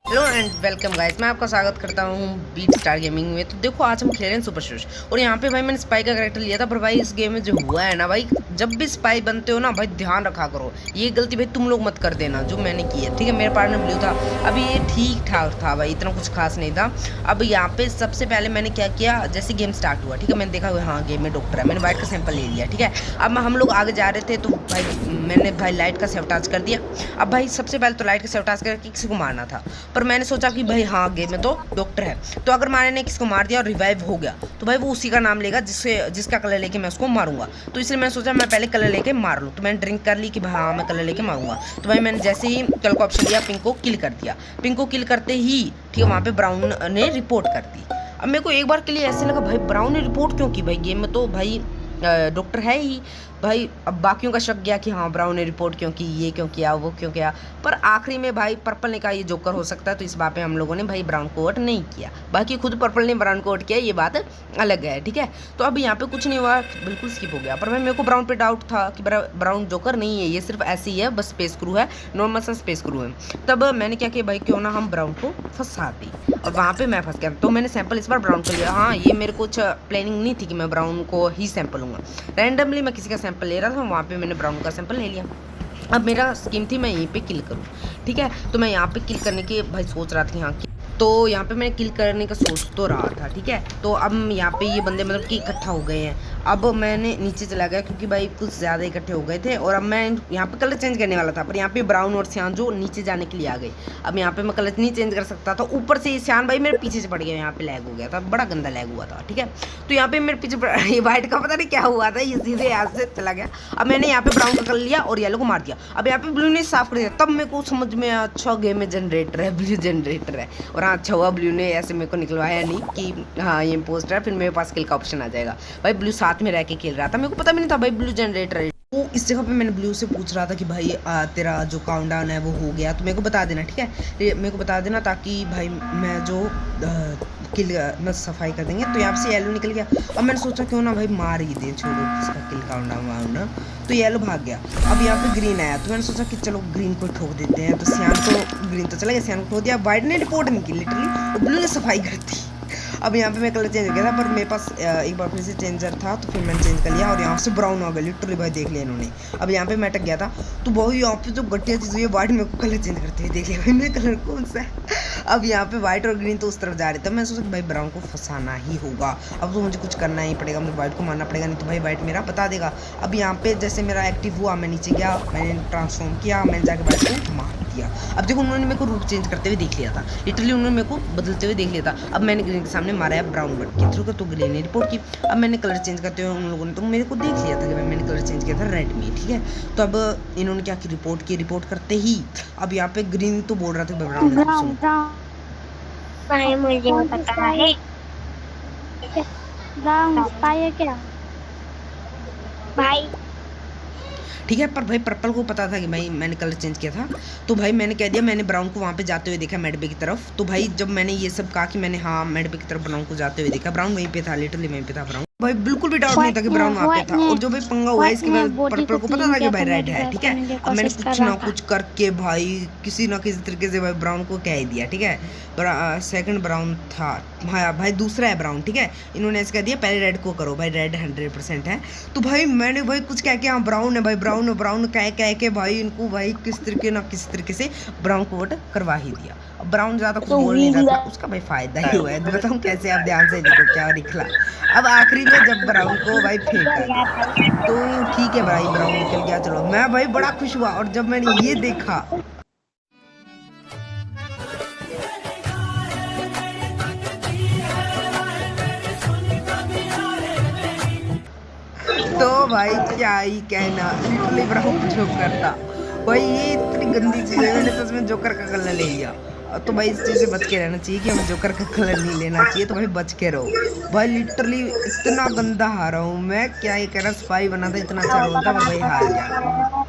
Hello and welcome guys, मैं आपका स्वागत करता हूँ बीट स्टार गेमिंग में। तो देखो, आज हम खेल रहे हैं सुपर शूज और यहाँ पे भाई मैंने स्पाई का कैरेक्टर लिया था। पर भाई इस गेम में जो हुआ है ना भाई, जब भी स्पाई बनते हो ना भाई, ध्यान रखा करो। ये गलती भाई तुम लोग मत कर देना जो मैंने की है, ठीक है। मेरे पार्टनर ब्लू था, अभी ये ठीक ठाक था भाई, इतना कुछ खास नहीं था। अब यहाँ पे सबसे पहले मैंने क्या किया, जैसे गेम स्टार्ट हुआ, ठीक है, मैंने देखा हाँ गेम में डॉक्टर है, मैंने वाइट का सैंपल ले लिया, ठीक है। अब हम लोग आगे जा रहे थे तो भाई मैंने भाई लाइट का सेवटाज कर दिया। अब भाई सबसे पहले तो लाइट का सेवटाज करके किसी को मारना था, पर मैंने सोचा कि भाई हाँ गेम में तो डॉक्टर है, तो अगर मैंने ने किसको मार दिया और रिवाइव हो गया तो भाई वो उसी का नाम लेगा जिसका कलर लेके मैं उसको मारूंगा। तो इसलिए मैंने सोचा मैं पहले कलर लेके मार लूँ। तो मैंने ड्रिंक कर ली कि भाई हाँ मैं कलर लेके मारूंगा। तो भाई मैंने जैसे ही कलर का ऑप्शन दिया, पिंक को किल कर दिया। पिंक को किल करते ही ठीक है, वहाँ पे ब्राउन ने रिपोर्ट कर दी। अब मेरे को एक बार के लिए ऐसे लगा भाई ब्राउन ने रिपोर्ट क्यों की, भाई गेम में तो भाई डॉक्टर है ही भाई। अब बाकियों का शक गया कि हाँ ब्राउन ने रिपोर्ट क्यों की, ये क्यों किया, वो क्यों किया। पर आखिरी में भाई पर्पल ने कहा ये जोकर हो सकता है, तो इस बात पे हम लोगों ने भाई ब्राउन को वोट नहीं किया। बाकी खुद पर्पल ने ब्राउन को वोट किया, ये बात अलग है, ठीक है। तो अब यहाँ पे कुछ नहीं हुआ, बिल्कुल स्किप हो गया। पर भाई मेरे को ब्राउन पे डाउट था कि ब्राउन जोकर नहीं है, ये सिर्फ ऐसे ही है, बस स्पेस क्रू है, नॉर्मल सा स्पेस क्रू है। तब मैंने क्या किया भाई, क्यों ना हम ब्राउन को फंसाते, और वहाँ पे मैं फंस गया। तो मैंने सैंपल इस बार ब्राउन को लिया। हाँ ये मेरे कुछ प्लानिंग नहीं थी कि मैं ब्राउन को ही सैंपल लूँगा, रैंडमली मैं किसी का सैंपल ले रहा था, वहाँ पे मैंने ब्राउन का सैंपल ले लिया। अब मेरा स्कीम थी मैं यहीं पे किल करूँ, ठीक है। तो मैं यहाँ पे किल करने के भाई सोच रहा था, हाँ तो यहाँ पे मैं किल करने का सोच तो रहा था, ठीक है। तो अब यहाँ पे ये बंदे मतलब कि इकट्ठा हो गए हैं। अब मैंने नीचे चला गया क्योंकि भाई कुछ ज़्यादा इकट्ठे हो गए थे, और अब मैं यहाँ पे कलर चेंज करने वाला था, पर यहाँ पे ब्राउन और सियान जो नीचे जाने के लिए आ गए। अब यहाँ पे मैं कलर नहीं चेंज कर सकता था, ऊपर से सियान भाई मेरे पीछे से पड़ गया, यहाँ पे लैग हो गया था, बड़ा गंदा लैग हुआ था, ठीक है। तो यहाँ पे मेरे पीछे ये वाइट का पता नहीं क्या हुआ था, ये सीधे यहाँ से चला गया। अब मैंने यहाँ पे ब्राउन का कलर लिया और येलो को मार दिया। अब यहाँ पे ब्लू ने साफ कर दिया, तब मेरे को समझ में आया अच्छा गेम में जनरेटर है, ब्लू जनरेटर है। और हाँ अच्छा हुआ ब्लू ने ऐसे मेरे को निकलवाया नहीं कि हाँ ये इम्पोस्टर है, फिर मेरे पास किल का ऑप्शन आ जाएगा। भाई ब्लू साथ में रह के खेल रहा था, मेरे को पता भी नहीं था भाई ब्लू जनरेटर है। तो इस जगह पे मैंने ब्लू से पूछ रहा था कि भाई तेरा जो काउंटडाउन है वो हो गया तो मेरे को बता देना, ठीक है, मेरे को बता देना, ताकि भाई मैं जो किल मैं सफाई कर देंगे। तो यहाँ से येलो निकल गया। अब मैंने सोचा क्यों ना भाई मार ही दे, छोड़ो इसका किल काउंटडाउन। तो येलो भाग गया। अब यहाँ पे ग्रीन आया, तो मैंने सोचा कि चलो ग्रीन को ठोक देते हैं। तो सियान तो ग्रीन तो चला गया, सियान को ठोक दिया। वाइट ने रिपोर्ट नहीं की लिटरली, ब्लू ने सफाई कर दी। अब यहाँ पे मैं कलर चेंज हो गया था, पर मेरे पास एक बार फिर से चेंजर था, तो फिर मैंने चेंज कर लिया और यहाँ से ब्राउन हो गया लिटरली भाई, देख लिया इन्होंने। अब यहाँ पे मैं अटक गया था, तो भाई यहाँ पे जो घटिया चीज़ हुई है, वाइट मेरे को कलर चेंज करते हुए देख लिया भाई, मेरा कलर कौन सा है। अब यहाँ पे वाइट और ग्रीन तो उस तरफ जा रहे थे, मैं सोचा भाई ब्राउन को फंसाना ही होगा, अब तो मुझे कुछ करना ही पड़ेगा, मुझे वाइट को मारना पड़ेगा, नहीं तो भाई वाइट मेरा बता देगा। अब यहाँ पे जैसे मेरा एक्टिव हुआ, मैं नीचे गया, मैंने ट्रांसफॉर्म किया, मैंने जाकर वाइट को मार दिया। अब देखो उन्होंने मेरे को रूप चेंज करते हुए देख लिया था, लिटरली उन्होंने मेरे को बदलते हुए देख लिया था। अब मैंने ग्रीन के सामने मारा है ब्राउन बट के थ्रू का, तो ग्रीन ने रिपोर्ट की। अब मैंने कलर चेंज करते हुए उन लोगों ने तो मेरे को देख लिया था कि मैंने कलर चेंज किया था रेड में, ठीक है। तो अब इन्होंने क्या की, रिपोर्ट की। रिपोर्ट करते ही अब यहाँ पे ग्रीन तो बोल रहा था ब्राउन मुझे पता है क्या भाई, ठीक है। पर भाई पर्पल को पता था कि भाई मैंने कलर चेंज किया था, तो भाई मैंने कह दिया, मैंने ब्राउन को वहाँ पे जाते हुए देखा मेडबे की तरफ। तो भाई जब मैंने ये सब कहा कि मैंने हाँ मेडबे की तरफ ब्राउन को जाते हुए देखा, ब्राउन वहीं पे था, लिटरली वहीं पे था ब्राउन। भाई बिल्कुल भी डाउट नहीं था कि ब्राउन वहाँ पे था। और जो भाई पंगा हुआ है इसके बाद पर्पल को पता था कि भाई रेड है, ठीक है। अब मैंने कुछ ना कुछ करके भाई किसी ना किसी तरीके से भाई ब्राउन को कह ही दिया, ठीक है। सेकंड ब्राउन था, हाँ भाई दूसरा है ब्राउन, ठीक है। इन्होंने ऐसे कह दिया पहले रेड को करो, भाई रेड 100% है। तो भाई मैंने भाई कुछ कह के हाँ ब्राउन है भाई, ब्राउन कह के भाई इनको भाई किस तरीके ना किस तरीके से ब्राउन को वोट करवा ही दिया। अब ब्राउन ज़्यादा कुछ बोल नहीं रहा था, उसका भाई फायदा ही हुआ है, बताऊँ कैसे, आप ध्यान से देखो क्या निकला। अब आखिरी में जब ब्राउन को भाई फेंका तो ठीक है भाई ब्राउन निकल गया, चलो मैं भाई बड़ा खुश हुआ। और जब मैंने ये देखा तो भाई क्या ही कहना, लिटरली ब्राउन जोकर था भाई। ये इतनी गंदी चीज़ है, मैंने सच में जोकर का कलर ले लिया। तो भाई इस चीज़ से बच के रहना चाहिए कि हमें जोकर का कलर नहीं लेना चाहिए, तो भाई बच के रहो भाई। लिटरली इतना गंदा हारा हूँ मैं, क्या ये कह रहा, स्पाई बना था, इतना अच्छा रोल था, भाई हार गया।